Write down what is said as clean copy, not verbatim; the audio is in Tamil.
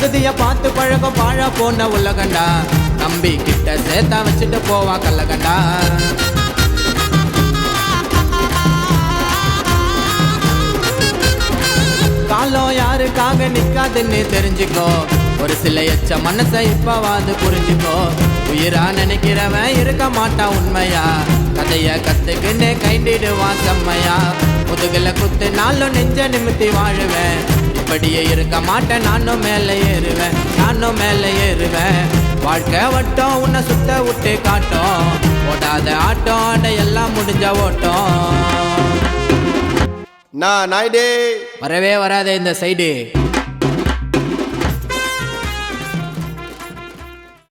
சகதிய பார்த்து பழகம் பாழா போன உலகண்டா தம்பி கிட்ட சேர்த்தா வச்சுட்டு போவான் கல்லகண்டா காலம் யாருக்காக நிக்காதுன்னு தெரிஞ்சுக்கோ ஒரு சில எச்ச மனசை இப்பவாது புரிஞ்சுக்கோ உயிரா நினைக்கிறவன் இருக்க மாட்டான் உண்மையா கதைய கத்துக்குன்னு கைண்டிடுவான் செம்மையா முதுகுல குத்து நாளும் நெஞ்ச நிமித்தி வாழுவேன் இப்படியே இருக்க மாட்டேன் நானும் மேலே ஏறுவேன் வாழ்க்கை வட்டம் உன்னை சுத்த விட்டு காட்டும் ஓடாத ஆட்டம் ஆட எல்லாம் முடிஞ்ச ஓட்டம் நான் நாயுடே வரவே வராத இந்த சைடு